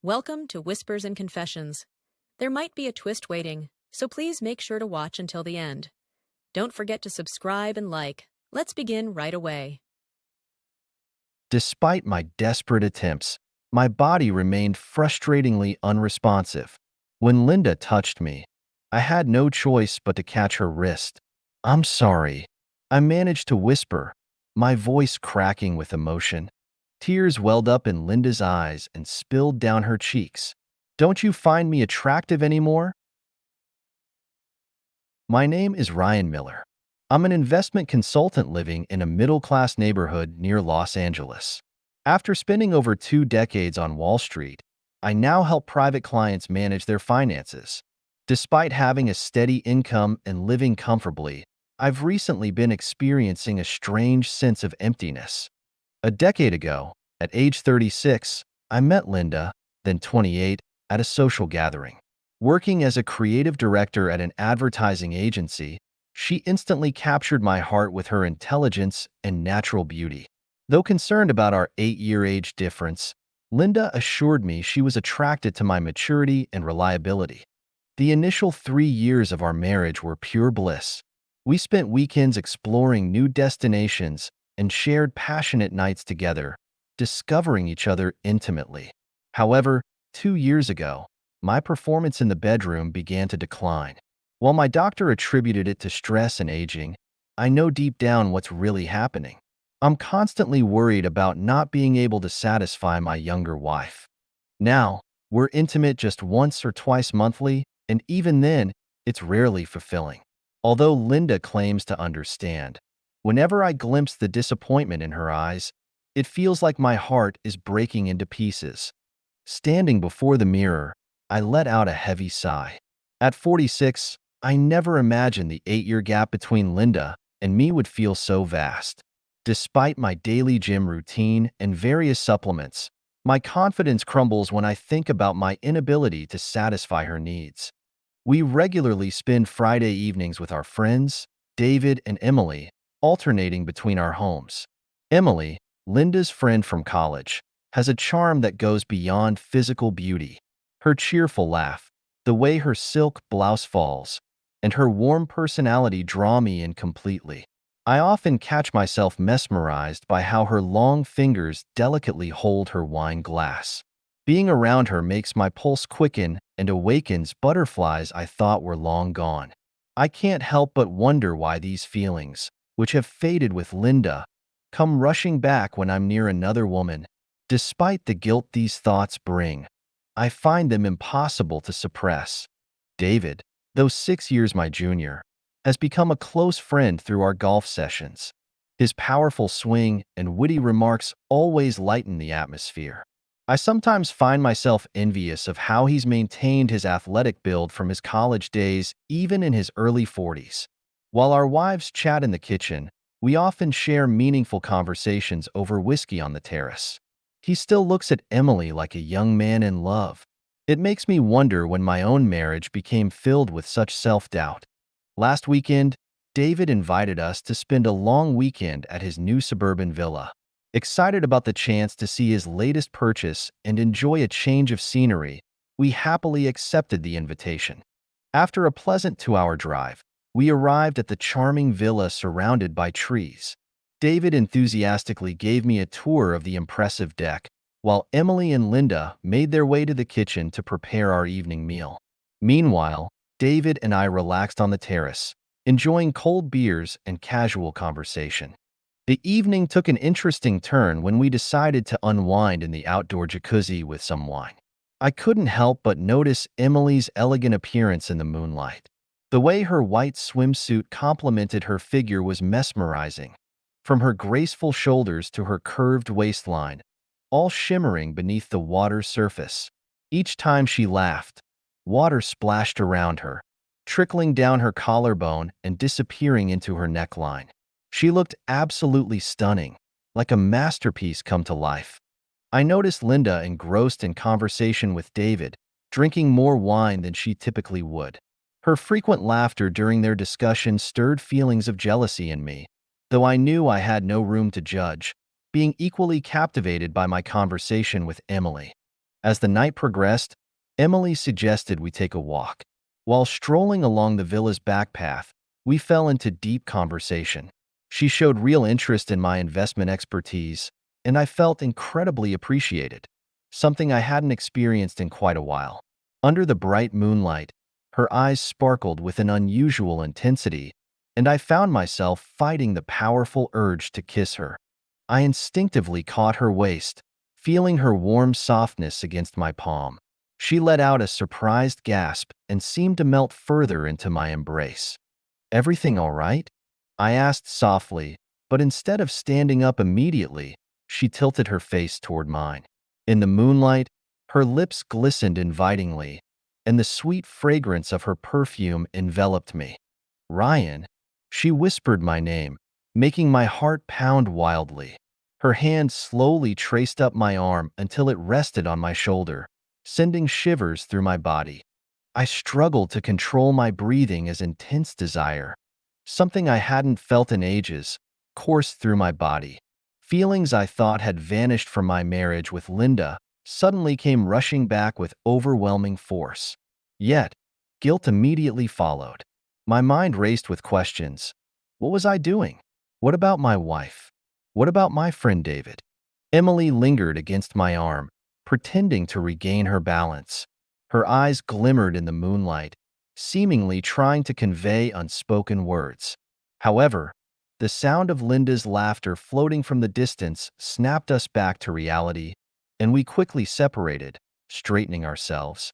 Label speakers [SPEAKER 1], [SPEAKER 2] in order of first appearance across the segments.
[SPEAKER 1] Welcome to Whispers and Confessions. There might be a twist waiting, so please make sure to watch until the end. Don't forget to subscribe and like. Let's begin right away.
[SPEAKER 2] Despite my desperate attempts, my body remained frustratingly unresponsive. When Linda touched me, I had no choice but to catch her wrist. "I'm sorry," I managed to whisper, my voice cracking with emotion. Tears welled up in Linda's eyes and spilled down her cheeks. "Don't you find me attractive anymore?" My name is Ryan Miller. I'm an investment consultant living in a middle-class neighborhood near Los Angeles. After spending over 2 decades on Wall Street, I now help private clients manage their finances. Despite having a steady income and living comfortably, I've recently been experiencing a strange sense of emptiness. A decade ago, at age 36, I met Linda, then 28, at a social gathering. Working as a creative director at an advertising agency, she instantly captured my heart with her intelligence and natural beauty. Though concerned about our 8-year age difference, Linda assured me she was attracted to my maturity and reliability. The initial 3 years of our marriage were pure bliss. We spent weekends exploring new destinations and shared passionate nights together, discovering each other intimately. However, 2 years ago, my performance in the bedroom began to decline. While my doctor attributed it to stress and aging, I know deep down what's really happening. I'm constantly worried about not being able to satisfy my younger wife. Now, we're intimate just once or twice monthly, and even then, it's rarely fulfilling. Although Linda claims to understand, whenever I glimpse the disappointment in her eyes, it feels like my heart is breaking into pieces. Standing before the mirror, I let out a heavy sigh. At 46, I never imagined the 8-year gap between Linda and me would feel so vast. Despite my daily gym routine and various supplements, my confidence crumbles when I think about my inability to satisfy her needs. We regularly spend Friday evenings with our friends, David and Emily, alternating between our homes. Emily, Linda's friend from college, has a charm that goes beyond physical beauty. Her cheerful laugh, the way her silk blouse falls, and her warm personality draw me in completely. I often catch myself mesmerized by how her long fingers delicately hold her wine glass. Being around her makes my pulse quicken and awakens butterflies I thought were long gone. I can't help but wonder why these feelings, which have faded with Linda, come rushing back when I'm near another woman. Despite the guilt these thoughts bring, I find them impossible to suppress. David, though 6 years my junior, has become a close friend through our golf sessions. His powerful swing and witty remarks always lighten the atmosphere. I sometimes find myself envious of how he's maintained his athletic build from his college days, even in his early 40s. While our wives chat in the kitchen, we often share meaningful conversations over whiskey on the terrace. He still looks at Emily like a young man in love. It makes me wonder when my own marriage became filled with such self-doubt. Last weekend, David invited us to spend a long weekend at his new suburban villa. Excited about the chance to see his latest purchase and enjoy a change of scenery, we happily accepted the invitation. After a pleasant 2-hour drive, we arrived at the charming villa surrounded by trees. David enthusiastically gave me a tour of the impressive deck, while Emily and Linda made their way to the kitchen to prepare our evening meal. Meanwhile, David and I relaxed on the terrace, enjoying cold beers and casual conversation. The evening took an interesting turn when we decided to unwind in the outdoor jacuzzi with some wine. I couldn't help but notice Emily's elegant appearance in the moonlight. The way her white swimsuit complemented her figure was mesmerizing, from her graceful shoulders to her curved waistline, all shimmering beneath the water's surface. Each time she laughed, water splashed around her, trickling down her collarbone and disappearing into her neckline. She looked absolutely stunning, like a masterpiece come to life. I noticed Linda engrossed in conversation with David, drinking more wine than she typically would. Her frequent laughter during their discussion stirred feelings of jealousy in me, though I knew I had no room to judge, being equally captivated by my conversation with Emily. As the night progressed, Emily suggested we take a walk. While strolling along the villa's back path, we fell into deep conversation. She showed real interest in my investment expertise, and I felt incredibly appreciated, something I hadn't experienced in quite a while. Under the bright moonlight, her eyes sparkled with an unusual intensity, and I found myself fighting the powerful urge to kiss her. I instinctively caught her waist, feeling her warm softness against my palm. She let out a surprised gasp and seemed to melt further into my embrace. "Everything all right?" I asked softly, but instead of standing up immediately, she tilted her face toward mine. In the moonlight, her lips glistened invitingly, and the sweet fragrance of her perfume enveloped me. "Ryan," she whispered my name, making my heart pound wildly. Her hand slowly traced up my arm until it rested on my shoulder, sending shivers through my body. I struggled to control my breathing as intense desire, something I hadn't felt in ages, coursed through my body. Feelings I thought had vanished from my marriage with Linda suddenly came rushing back with overwhelming force. Yet, guilt immediately followed. My mind raced with questions. What was I doing? What about my wife? What about my friend David? Emily lingered against my arm, pretending to regain her balance. Her eyes glimmered in the moonlight, seemingly trying to convey unspoken words. However, the sound of Linda's laughter floating from the distance snapped us back to reality, and we quickly separated, straightening ourselves.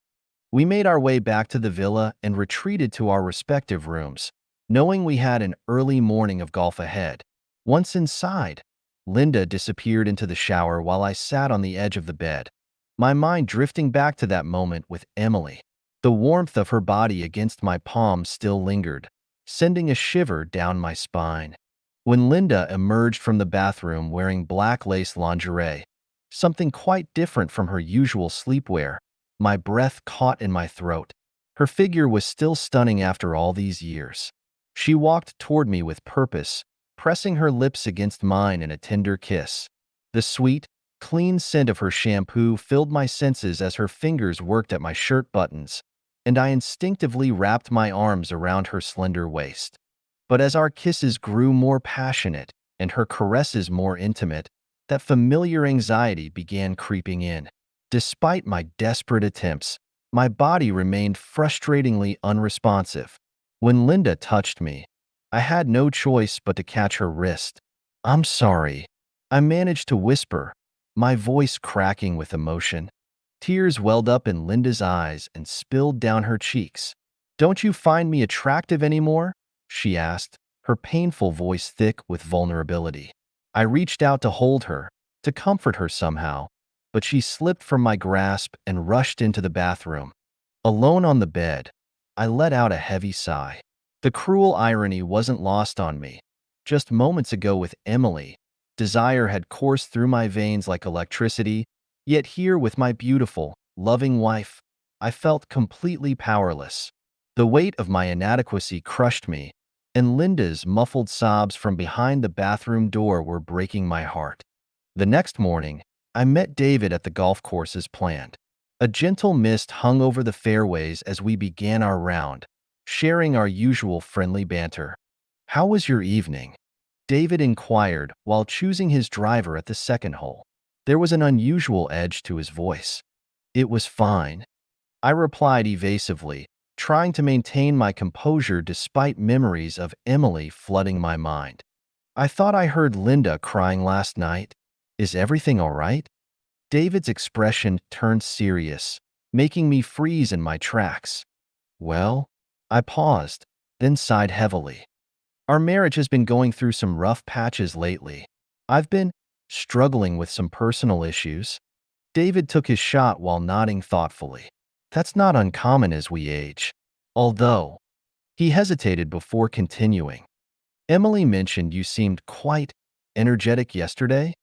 [SPEAKER 2] We made our way back to the villa and retreated to our respective rooms, knowing we had an early morning of golf ahead. Once inside, Linda disappeared into the shower while I sat on the edge of the bed, my mind drifting back to that moment with Emily. The warmth of her body against my palm still lingered, sending a shiver down my spine. When Linda emerged from the bathroom wearing black lace lingerie, something quite different from her usual sleepwear, my breath caught in my throat. Her figure was still stunning after all these years. She walked toward me with purpose, pressing her lips against mine in a tender kiss. The sweet, clean scent of her shampoo filled my senses as her fingers worked at my shirt buttons, and I instinctively wrapped my arms around her slender waist. But as our kisses grew more passionate and her caresses more intimate, that familiar anxiety began creeping in. Despite my desperate attempts, my body remained frustratingly unresponsive. When Linda touched me, I had no choice but to catch her wrist. "I'm sorry," I managed to whisper, my voice cracking with emotion. Tears welled up in Linda's eyes and spilled down her cheeks. "Don't you find me attractive anymore?" she asked, her painful voice thick with vulnerability. I reached out to hold her, to comfort her somehow, but she slipped from my grasp and rushed into the bathroom. Alone on the bed, I let out a heavy sigh. The cruel irony wasn't lost on me. Just moments ago with Emily, desire had coursed through my veins like electricity, yet here with my beautiful, loving wife, I felt completely powerless. The weight of my inadequacy crushed me, and Linda's muffled sobs from behind the bathroom door were breaking my heart. The next morning, I met David at the golf course as planned. A gentle mist hung over the fairways as we began our round, sharing our usual friendly banter. "How was your evening?" David inquired while choosing his driver at the second hole. There was an unusual edge to his voice. "It was fine," I replied evasively, trying to maintain my composure despite memories of Emily flooding my mind. "I thought I heard Linda crying last night. Is everything all right?" David's expression turned serious, making me freeze in my tracks. "Well," I paused, then sighed heavily. "Our marriage has been going through some rough patches lately. I've been struggling with some personal issues." David took his shot while nodding thoughtfully. "That's not uncommon as we age." Although, he hesitated before continuing. "Emily mentioned you seemed quite energetic yesterday."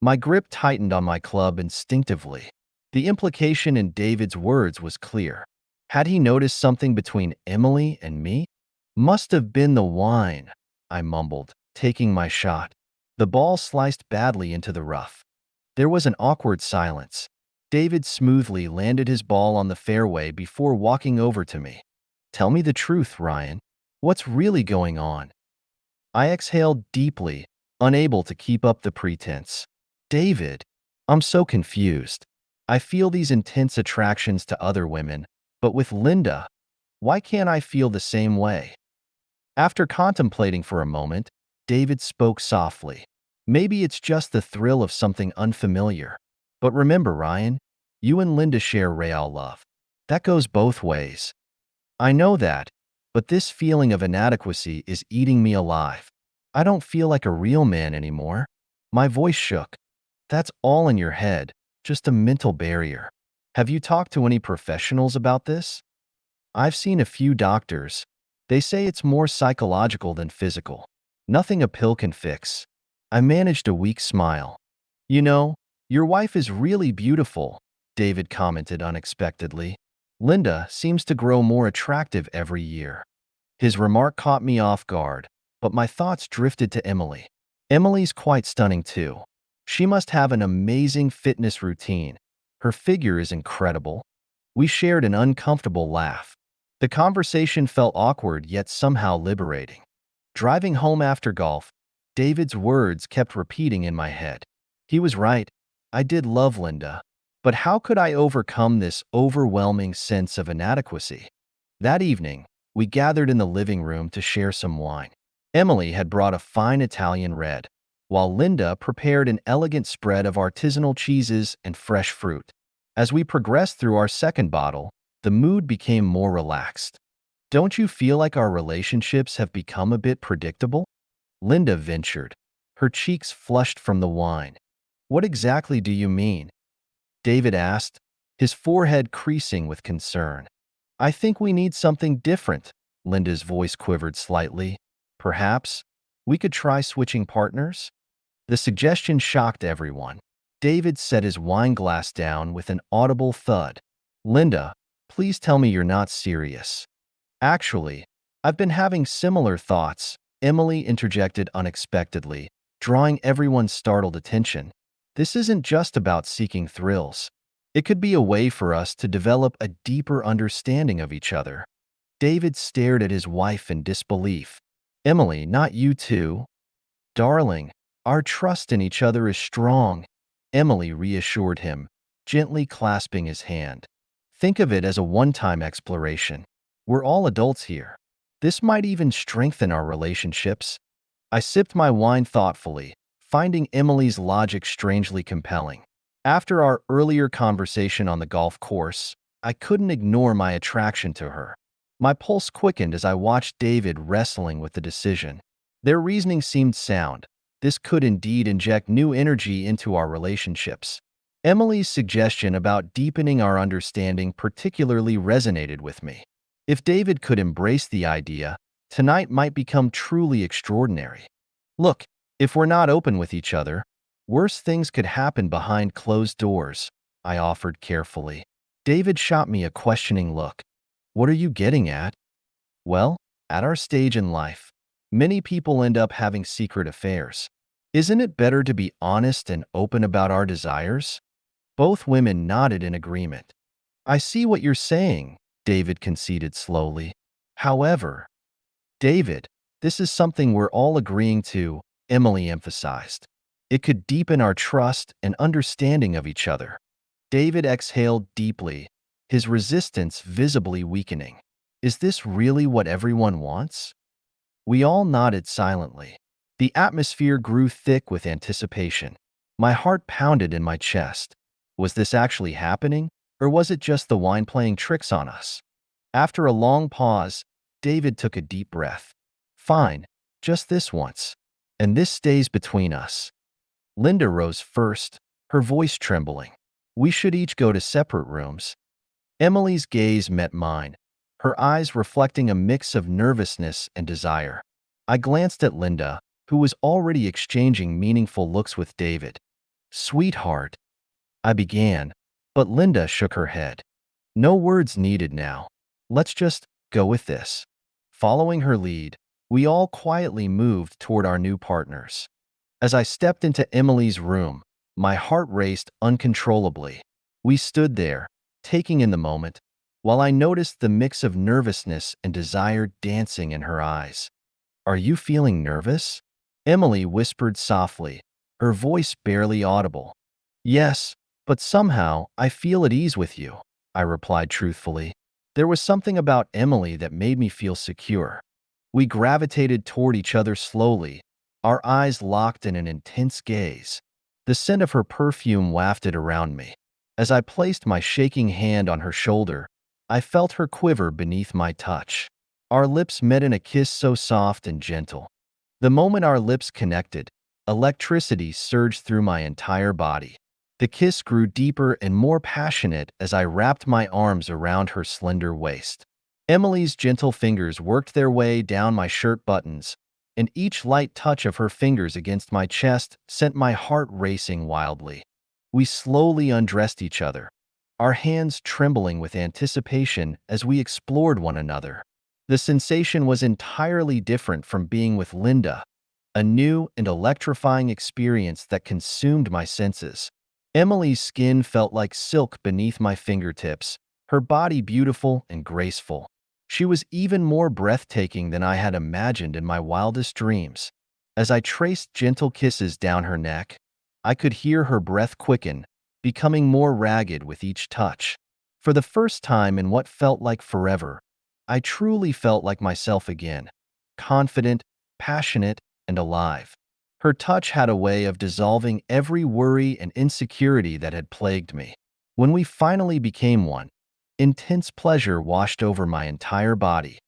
[SPEAKER 2] My grip tightened on my club instinctively. The implication in David's words was clear. Had he noticed something between Emily and me? "Must have been the wine," I mumbled, taking my shot. The ball sliced badly into the rough. There was an awkward silence. David smoothly landed his ball on the fairway before walking over to me. Tell me the truth, Ryan. What's really going on? I exhaled deeply, unable to keep up the pretense. David, I'm so confused. I feel these intense attractions to other women, but with Linda, why can't I feel the same way? After contemplating for a moment, David spoke softly. Maybe it's just the thrill of something unfamiliar. But remember, Ryan, you and Linda share real love. That goes both ways. I know that, but this feeling of inadequacy is eating me alive. I don't feel like a real man anymore. My voice shook. That's all in your head, just a mental barrier. Have you talked to any professionals about this? I've seen a few doctors. They say it's more psychological than physical. Nothing a pill can fix. I managed a weak smile. You know, your wife is really beautiful, David commented unexpectedly. Linda seems to grow more attractive every year. His remark caught me off guard, but my thoughts drifted to Emily. Emily's quite stunning too. She must have an amazing fitness routine. Her figure is incredible. We shared an uncomfortable laugh. The conversation felt awkward yet somehow liberating. Driving home after golf, David's words kept repeating in my head. He was right. I did love Linda. But how could I overcome this overwhelming sense of inadequacy? That evening, we gathered in the living room to share some wine. Emily had brought a fine Italian red, while Linda prepared an elegant spread of artisanal cheeses and fresh fruit. As we progressed through our second bottle, the mood became more relaxed. Don't you feel like our relationships have become a bit predictable? Linda ventured, her cheeks flushed from the wine. What exactly do you mean? David asked, his forehead creasing with concern. I think we need something different. Linda's voice quivered slightly. Perhaps we could try switching partners? The suggestion shocked everyone. David set his wine glass down with an audible thud. Linda, please tell me you're not serious. Actually, I've been having similar thoughts, Emily interjected unexpectedly, drawing everyone's startled attention. This isn't just about seeking thrills. It could be a way for us to develop a deeper understanding of each other. David stared at his wife in disbelief. Emily, not you too. Darling, our trust in each other is strong, Emily reassured him, gently clasping his hand. Think of it as a one-time exploration. We're all adults here. This might even strengthen our relationships. I sipped my wine thoughtfully, finding Emily's logic strangely compelling. After our earlier conversation on the golf course, I couldn't ignore my attraction to her. My pulse quickened as I watched David wrestling with the decision. Their reasoning seemed sound. This could indeed inject new energy into our relationships. Emily's suggestion about deepening our understanding particularly resonated with me. If David could embrace the idea, tonight might become truly extraordinary. Look, if we're not open with each other, worse things could happen behind closed doors, I offered carefully. David shot me a questioning look. What are you getting at? Well, at our stage in life, many people end up having secret affairs. Isn't it better to be honest and open about our desires? Both women nodded in agreement. I see what you're saying, David conceded slowly. However, David, this is something we're all agreeing to, Emily emphasized. It could deepen our trust and understanding of each other. David exhaled deeply, his resistance visibly weakening. Is this really what everyone wants? We all nodded silently. The atmosphere grew thick with anticipation. My heart pounded in my chest. Was this actually happening, or was it just the wine playing tricks on us? After a long pause, David took a deep breath. Fine, just this once. And this stays between us. Linda rose first, her voice trembling. We should each go to separate rooms. Emily's gaze met mine, her eyes reflecting a mix of nervousness and desire. I glanced at Linda, who was already exchanging meaningful looks with David. Sweetheart, I began, but Linda shook her head. No words needed now. Let's just go with this. Following her lead, we all quietly moved toward our new partners. As I stepped into Emily's room, my heart raced uncontrollably. We stood there, taking in the moment, while I noticed the mix of nervousness and desire dancing in her eyes. "Are you feeling nervous?" Emily whispered softly, her voice barely audible. "Yes, but somehow I feel at ease with you," I replied truthfully. There was something about Emily that made me feel secure. We gravitated toward each other slowly, our eyes locked in an intense gaze. The scent of her perfume wafted around me. As I placed my shaking hand on her shoulder, I felt her quiver beneath my touch. Our lips met in a kiss so soft and gentle. The moment our lips connected, electricity surged through my entire body. The kiss grew deeper and more passionate as I wrapped my arms around her slender waist. Emily's gentle fingers worked their way down my shirt buttons, and each light touch of her fingers against my chest sent my heart racing wildly. We slowly undressed each other, our hands trembling with anticipation as we explored one another. The sensation was entirely different from being with Linda, a new and electrifying experience that consumed my senses. Emily's skin felt like silk beneath my fingertips, her body beautiful and graceful. She was even more breathtaking than I had imagined in my wildest dreams. As I traced gentle kisses down her neck, I could hear her breath quicken, becoming more ragged with each touch. For the first time in what felt like forever, I truly felt like myself again, confident, passionate, and alive. Her touch had a way of dissolving every worry and insecurity that had plagued me. When we finally became one, intense pleasure washed over my entire body.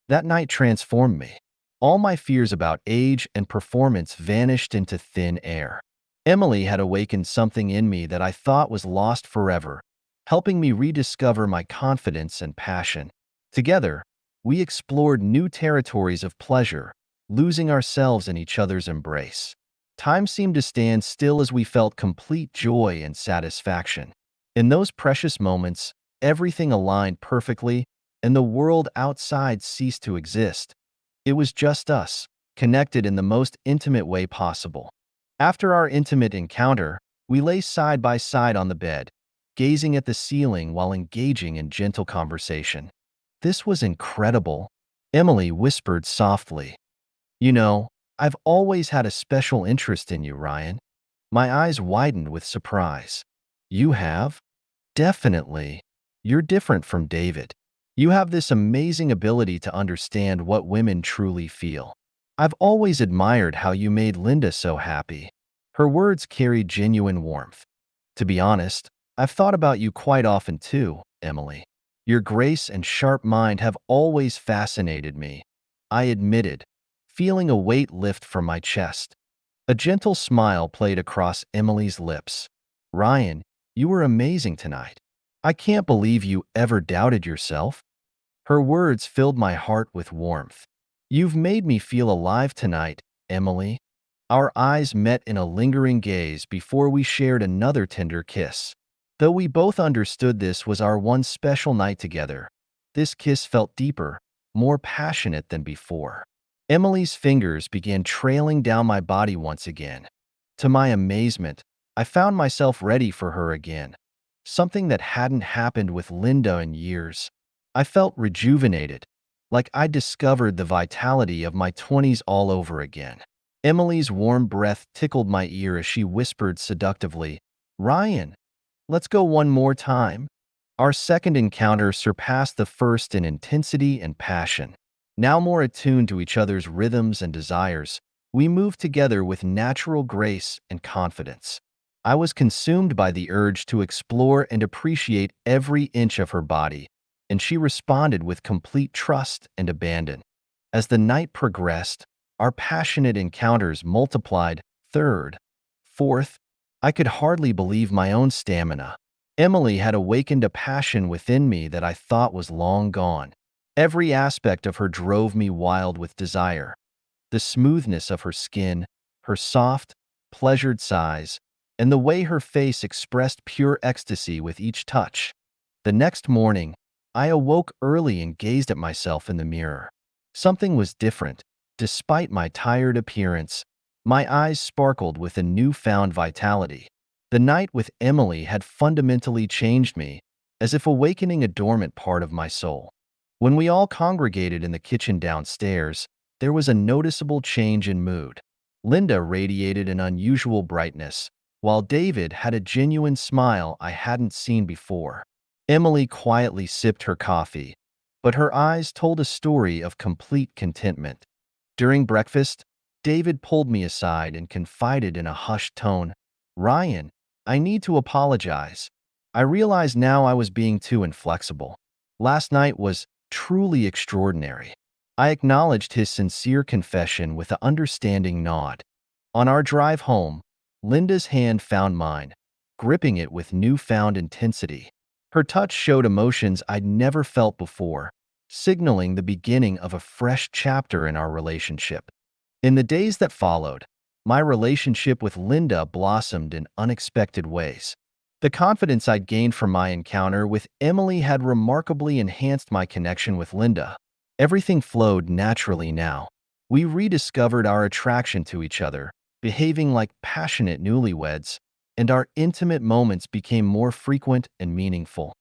[SPEAKER 2] That night transformed me. All my fears about age and performance vanished into thin air. Emily had awakened something in me that I thought was lost forever, helping me rediscover my confidence and passion. Together, we explored new territories of pleasure, losing ourselves in each other's embrace. Time seemed to stand still as we felt complete joy and satisfaction. In those precious moments, everything aligned perfectly, and the world outside ceased to exist. It was just us, connected in the most intimate way possible. After our intimate encounter, we lay side by side on the bed, gazing at the ceiling while engaging in gentle conversation. "This was incredible," Emily whispered softly. "You know, I've always had a special interest in you, Ryan." My eyes widened with surprise. "You have?" "Definitely. You're different from David. You have this amazing ability to understand what women truly feel. I've always admired how you made Linda so happy." Her words carried genuine warmth. "To be honest, I've thought about you quite often too, Emily. Your grace and sharp mind have always fascinated me," I admitted, feeling a weight lift from my chest. A gentle smile played across Emily's lips. "Ryan, you were amazing tonight. I can't believe you ever doubted yourself." Her words filled my heart with warmth. "You've made me feel alive tonight, Emily." Our eyes met in a lingering gaze before we shared another tender kiss. Though we both understood this was our one special night together, this kiss felt deeper, more passionate than before. Emily's fingers began trailing down my body once again. To my amazement, I found myself ready for her again, something that hadn't happened with Linda in years. I felt rejuvenated, like I'd discovered the vitality of my 20s all over again. Emily's warm breath tickled my ear as she whispered seductively, "Ryan, let's go one more time." Our second encounter surpassed the first in intensity and passion. Now more attuned to each other's rhythms and desires, we moved together with natural grace and confidence. I was consumed by the urge to explore and appreciate every inch of her body, and she responded with complete trust and abandon. As the night progressed, our passionate encounters multiplied. Third, fourth, I could hardly believe my own stamina. Emily had awakened a passion within me that I thought was long gone. Every aspect of her drove me wild with desire. The smoothness of her skin, her soft, pleasured sighs, and the way her face expressed pure ecstasy with each touch. The next morning, I awoke early and gazed at myself in the mirror. Something was different. Despite my tired appearance, my eyes sparkled with a newfound vitality. The night with Emily had fundamentally changed me, as if awakening a dormant part of my soul. When we all congregated in the kitchen downstairs, there was a noticeable change in mood. Linda radiated an unusual brightness, while David had a genuine smile I hadn't seen before. Emily quietly sipped her coffee, but her eyes told a story of complete contentment. During breakfast, David pulled me aside and confided in a hushed tone, "Ryan, I need to apologize. I realize now I was being too inflexible. Last night was truly extraordinary." I acknowledged his sincere confession with an understanding nod. On our drive home, Linda's hand found mine, gripping it with newfound intensity. Her touch showed emotions I'd never felt before, signaling the beginning of a fresh chapter in our relationship. In the days that followed, my relationship with Linda blossomed in unexpected ways. The confidence I'd gained from my encounter with Emily had remarkably enhanced my connection with Linda. Everything flowed naturally now. We rediscovered our attraction to each other, behaving like passionate newlyweds, and our intimate moments became more frequent and meaningful.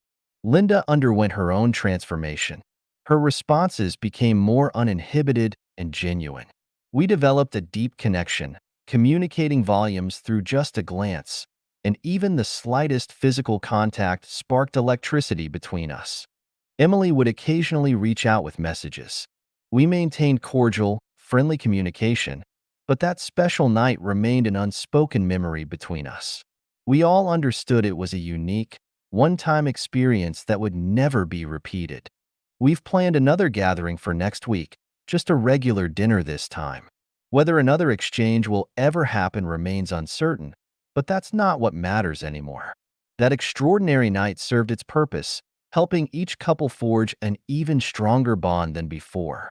[SPEAKER 2] Linda underwent her own transformation. Her responses became more uninhibited and genuine. We developed a deep connection, communicating volumes through just a glance, and even the slightest physical contact sparked electricity between us. Emily would occasionally reach out with messages. We maintained cordial, friendly communication, but that special night remained an unspoken memory between us. We all understood it was a unique, one-time experience that would never be repeated. We've planned another gathering for next week, just a regular dinner this time. Whether another exchange will ever happen remains uncertain, but that's not what matters anymore. That extraordinary night served its purpose, helping each couple forge an even stronger bond than before.